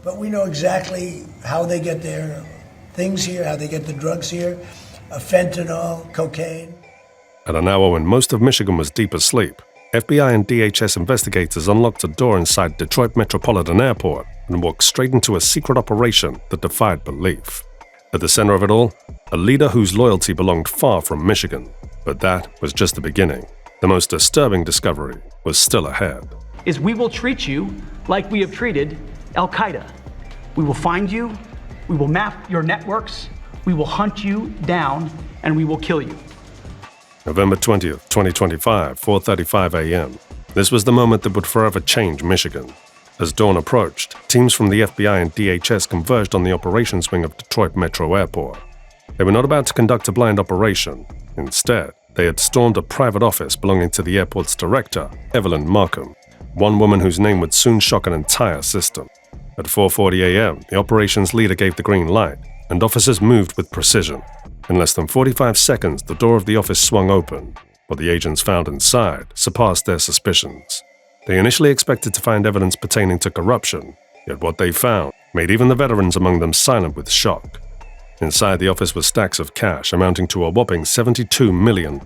but we know exactly how they get their things here, how they get the drugs here, fentanyl, cocaine. At an hour when most of Michigan was deep asleep, FBI and DHS investigators unlocked a door inside Detroit Metropolitan Airport and walked straight into a secret operation that defied belief. At the center of it all, a leader whose loyalty belonged far from Michigan. But that was just the beginning. The most disturbing discovery was still ahead. We will treat you like we have treated Al-Qaeda. We will find you, we will map your networks, we will hunt you down, and we will kill you. November 20th, 2025, 4:35 a.m. This was the moment that would forever change Michigan. As dawn approached, teams from the FBI and DHS converged on the operations wing of Detroit Metro Airport. They were not about to conduct a blind operation. Instead, they had stormed a private office belonging to the airport's director, Evelyn Markham, one woman whose name would soon shock an entire system. At 4:40 a.m., the operations leader gave the green light, and officers moved with precision. In less than 45 seconds, the door of the office swung open. What the agents found inside surpassed their suspicions. They initially expected to find evidence pertaining to corruption, yet what they found made even the veterans among them silent with shock. Inside the office were stacks of cash amounting to a whopping $72 million.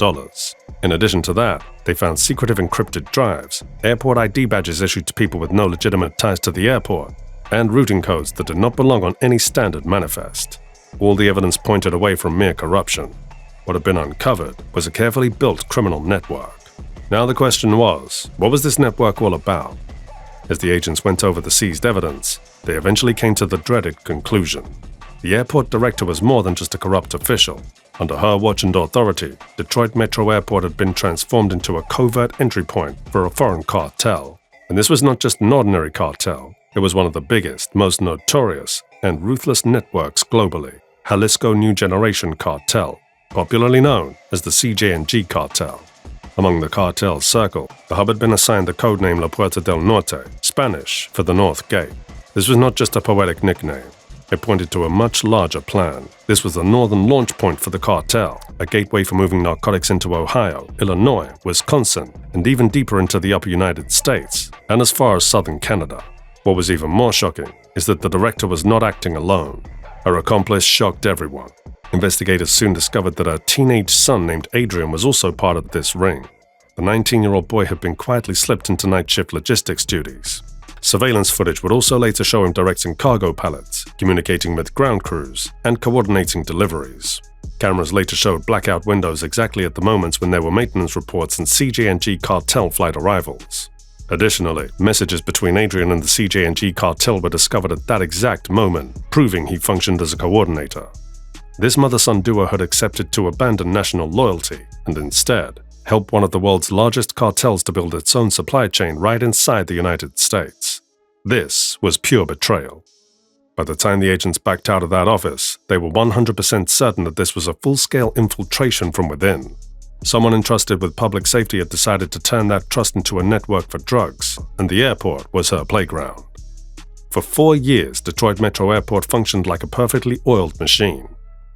In addition to that, they found secretive encrypted drives, airport ID badges issued to people with no legitimate ties to the airport, and routing codes that did not belong on any standard manifest. All the evidence pointed away from mere corruption. What had been uncovered was a carefully built criminal network. Now the question was, what was this network all about? As the agents went over the seized evidence, they eventually came to the dreaded conclusion. The airport director was more than just a corrupt official. Under her watch and authority, Detroit Metro Airport had been transformed into a covert entry point for a foreign cartel. And this was not just an ordinary cartel. It was one of the biggest, most notorious, and ruthless networks globally. Jalisco New Generation Cartel, popularly known as the CJ&G Cartel. Among the cartel's circle, the hub had been assigned the codename La Puerta del Norte, Spanish for the North Gate. This was not just a poetic nickname. It pointed to a much larger plan. This was the northern launch point for the cartel, a gateway for moving narcotics into Ohio, Illinois, Wisconsin, and even deeper into the upper United States, and as far as southern Canada. What was even more shocking is that the director was not acting alone. Her accomplice shocked everyone. Investigators soon discovered that her teenage son named Adrian was also part of this ring. The 19-year-old boy had been quietly slipped into night shift logistics duties. Surveillance footage would also later show him directing cargo pallets, communicating with ground crews, and coordinating deliveries. Cameras later showed blackout windows exactly at the moments when there were maintenance reports and CJ&G cartel flight arrivals. Additionally, messages between Adrian and the CJ&G cartel were discovered at that exact moment, proving he functioned as a coordinator. This mother-son duo had accepted to abandon national loyalty and instead help one of the world's largest cartels to build its own supply chain right inside the United States. This was pure betrayal. By the time the agents backed out of that office, they were 100% certain that this was a full-scale infiltration from within. Someone entrusted with public safety had decided to turn that trust into a network for drugs, and the airport was her playground. For 4 years, Detroit Metro Airport functioned like a perfectly oiled machine.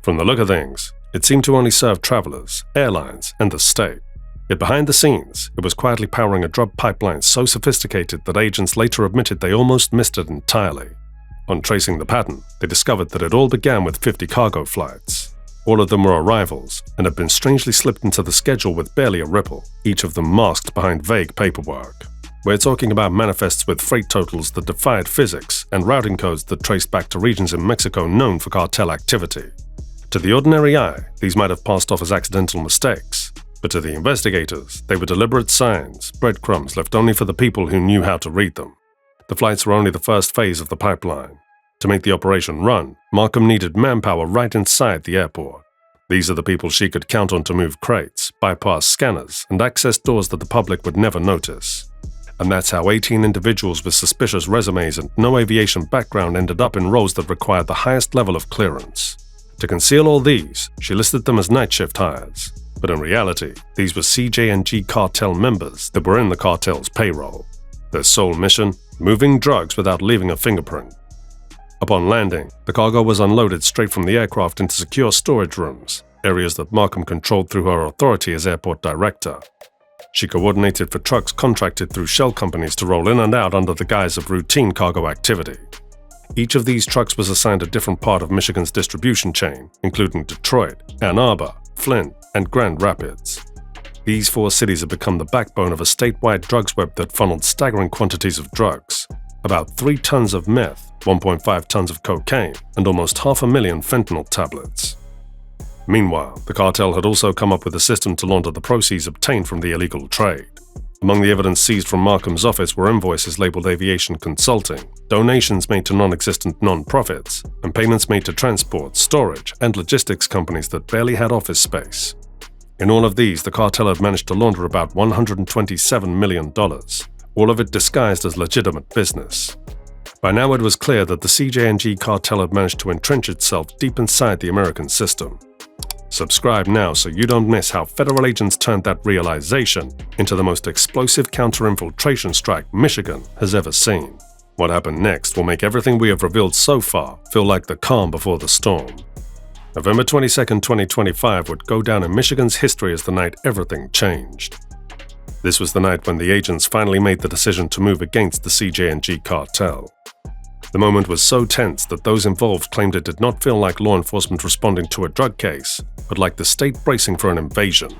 From the look of things, it seemed to only serve travelers, airlines, and the state. Yet behind the scenes, it was quietly powering a drug pipeline so sophisticated that agents later admitted they almost missed it entirely. On tracing the pattern, they discovered that it all began with 50 cargo flights. All of them were arrivals and had been strangely slipped into the schedule with barely a ripple, each of them masked behind vague paperwork. We're talking about manifests with freight totals that defied physics and routing codes that traced back to regions in Mexico known for cartel activity. To the ordinary eye, these might have passed off as accidental mistakes, but to the investigators, they were deliberate signs, breadcrumbs left only for the people who knew how to read them. The flights were only the first phase of the pipeline. To make the operation run, Markham needed manpower right inside the airport. These are the people she could count on to move crates, bypass scanners, and access doors that the public would never notice. And that's how 18 individuals with suspicious resumes and no aviation background ended up in roles that required the highest level of clearance. To conceal all these, she listed them as night shift hires. But in reality, these were CJ&G cartel members that were in the cartel's payroll. Their sole mission? Moving drugs without leaving a fingerprint. Upon landing, the cargo was unloaded straight from the aircraft into secure storage rooms, areas that Markham controlled through her authority as airport director. She coordinated for trucks contracted through shell companies to roll in and out under the guise of routine cargo activity. Each of these trucks was assigned a different part of Michigan's distribution chain, including Detroit, Ann Arbor, Flint, and Grand Rapids. These 4 cities have become the backbone of a statewide drugs web that funneled staggering quantities of drugs, about 3 tons of meth, 1.5 tons of cocaine, and almost 500,000 fentanyl tablets. Meanwhile, the cartel had also come up with a system to launder the proceeds obtained from the illegal trade. Among the evidence seized from Markham's office were invoices labeled aviation consulting, donations made to non-existent non-profits, and payments made to transport, storage, and logistics companies that barely had office space. In all of these, the cartel had managed to launder about $127 million, all of it disguised as legitimate business. By now it was clear that the CJ&G cartel had managed to entrench itself deep inside the American system. Subscribe now so you don't miss how federal agents turned that realization into the most explosive counter-infiltration strike Michigan has ever seen. What happened next will make everything we have revealed so far feel like the calm before the storm. November 22, 2025 would go down in Michigan's history as the night everything changed. This was the night when the agents finally made the decision to move against the CJ&G cartel. The moment was so tense that those involved claimed it did not feel like law enforcement responding to a drug case, but like the state bracing for an invasion.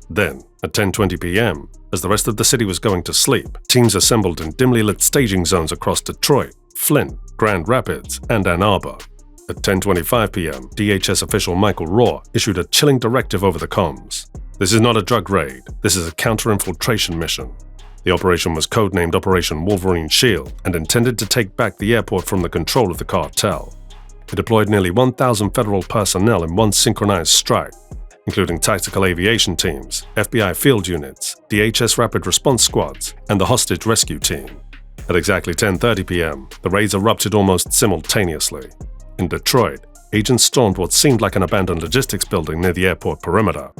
Then, at 10:20 p.m., as the rest of the city was going to sleep, teams assembled in dimly lit staging zones across Detroit, Flint, Grand Rapids, and Ann Arbor. At 10:25 p.m., DHS official Michael Rohr issued a chilling directive over the comms. This is not a drug raid, this is a counter-infiltration mission. The operation was codenamed Operation Wolverine Shield and intended to take back the airport from the control of the cartel. It deployed nearly 1,000 federal personnel in one synchronized strike, including tactical aviation teams, FBI field units, DHS rapid response squads, and the hostage rescue team. At exactly 10:30 p.m., the raids erupted almost simultaneously. In Detroit, agents stormed what seemed like an abandoned logistics building near the airport perimeter.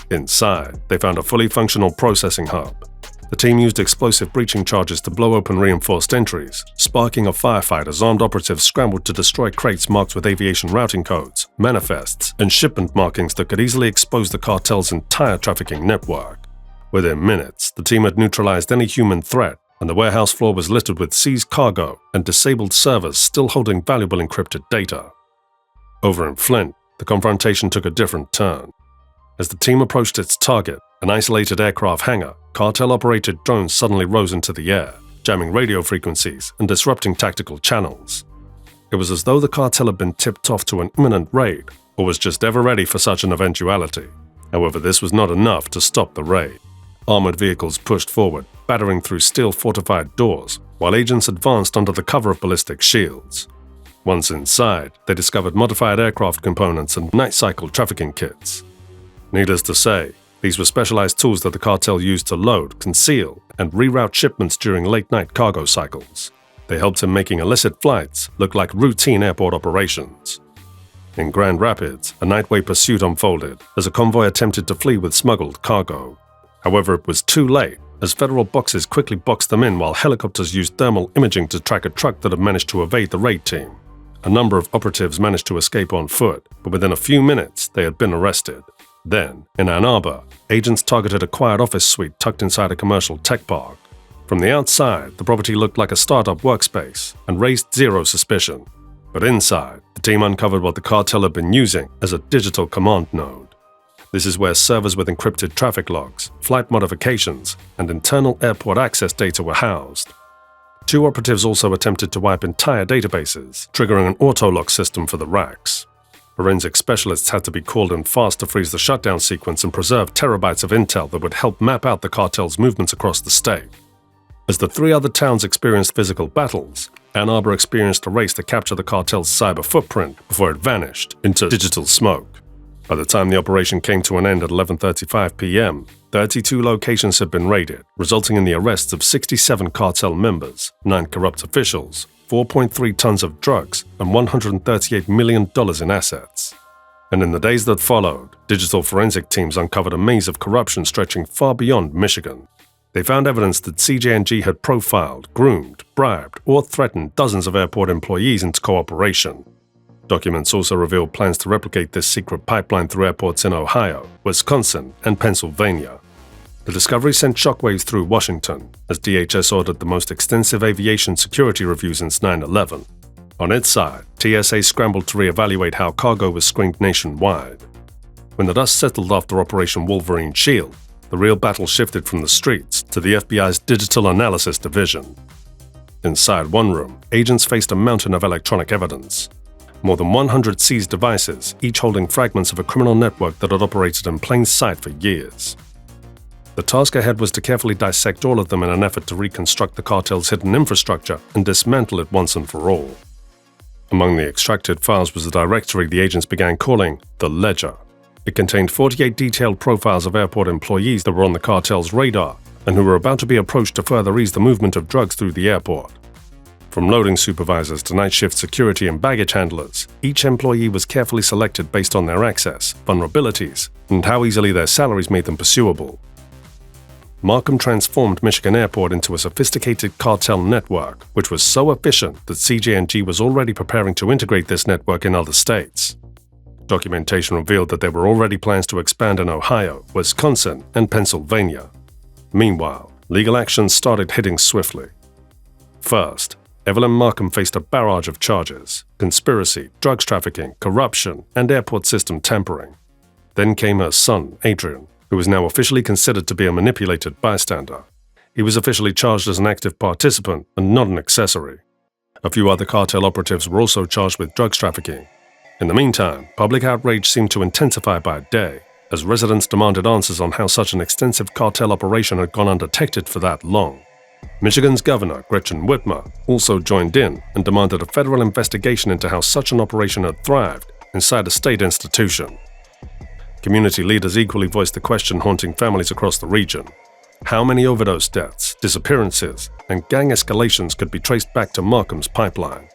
Inside, they found a fully functional processing hub. The team used explosive breaching charges to blow open reinforced entries, sparking a firefight as armed operatives scrambled to destroy crates marked with aviation routing codes, manifests, and shipment markings that could easily expose the cartel's entire trafficking network. Within minutes, the team had neutralized any human threat, and the warehouse floor was littered with seized cargo and disabled servers still holding valuable encrypted data. Over in Flint, the confrontation took a different turn. As the team approached its target, an isolated aircraft hangar, cartel-operated drones suddenly rose into the air, jamming radio frequencies and disrupting tactical channels. It was as though the cartel had been tipped off to an imminent raid, or was just ever ready for such an eventuality. However, this was not enough to stop the raid. Armored vehicles pushed forward, battering through steel-fortified doors, while agents advanced under the cover of ballistic shields. Once inside, they discovered modified aircraft components and night cycle trafficking kits. Needless to say, these were specialized tools that the cartel used to load, conceal, and reroute shipments during late-night cargo cycles. They helped in making illicit flights look like routine airport operations. In Grand Rapids, a nightway pursuit unfolded as a convoy attempted to flee with smuggled cargo. However, it was too late, as federal boxes quickly boxed them in while helicopters used thermal imaging to track a truck that had managed to evade the raid team. A number of operatives managed to escape on foot, but within a few minutes, they had been arrested. Then, in Ann Arbor, agents targeted a quiet office suite tucked inside a commercial tech park. From the outside, the property looked like a startup workspace and raised zero suspicion. But inside, the team uncovered what the cartel had been using as a digital command node. This is where servers with encrypted traffic logs, flight modifications, and internal airport access data were housed. 2 operatives also attempted to wipe entire databases, triggering an auto-lock system for the racks. Forensic specialists had to be called in fast to freeze the shutdown sequence and preserve terabytes of intel that would help map out the cartel's movements across the state. As the 3 other towns experienced physical battles, Ann Arbor experienced a race to capture the cartel's cyber footprint before it vanished into digital smoke. By the time the operation came to an end at 11:35 p.m., 32 locations had been raided, resulting in the arrests of 67 cartel members, 9 corrupt officials, 4.3 tons of drugs, and $138 million in assets. And in the days that followed, digital forensic teams uncovered a maze of corruption stretching far beyond Michigan. They found evidence that CJ&G had profiled, groomed, bribed, or threatened dozens of airport employees into cooperation. Documents also revealed plans to replicate this secret pipeline through airports in Ohio, Wisconsin, and Pennsylvania. The discovery sent shockwaves through Washington, as DHS ordered the most extensive aviation security review since 9/11. On its side, TSA scrambled to reevaluate how cargo was screened nationwide. When the dust settled after Operation Wolverine Shield, the real battle shifted from the streets to the FBI's Digital Analysis Division. Inside one room, agents faced a mountain of electronic evidence. More than 100 seized devices, each holding fragments of a criminal network that had operated in plain sight for years. The task ahead was to carefully dissect all of them in an effort to reconstruct the cartel's hidden infrastructure and dismantle it once and for all. Among the extracted files was a directory the agents began calling the Ledger. It contained 48 detailed profiles of airport employees that were on the cartel's radar and who were about to be approached to further ease the movement of drugs through the airport. From loading supervisors to night shift security and baggage handlers, each employee was carefully selected based on their access, vulnerabilities, and how easily their salaries made them pursuable. Markham transformed Michigan Airport into a sophisticated cartel network, which was so efficient that CJ&G was already preparing to integrate this network in other states. Documentation revealed that there were already plans to expand in Ohio, Wisconsin, and Pennsylvania. Meanwhile, legal action started hitting swiftly. First, Evelyn Markham faced a barrage of charges: conspiracy, drugs trafficking, corruption, and airport system tampering. Then came her son, Adrian, who was now officially considered to be a manipulated bystander. He was officially charged as an active participant and not an accessory. A few other cartel operatives were also charged with drugs trafficking. In the meantime, public outrage seemed to intensify by the day, as residents demanded answers on how such an extensive cartel operation had gone undetected for that long. Michigan's governor, Gretchen Whitmer, also joined in and demanded a federal investigation into how such an operation had thrived inside a state institution. Community leaders equally voiced the question haunting families across the region: how many overdose deaths, disappearances, and gang escalations could be traced back to Markham's pipeline?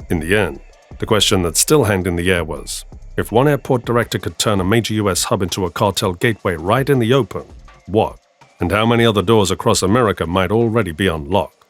In the end, the question that still hung in the air was, if one airport director could turn a major US hub into a cartel gateway right in the open, what? And how many other doors across America might already be unlocked?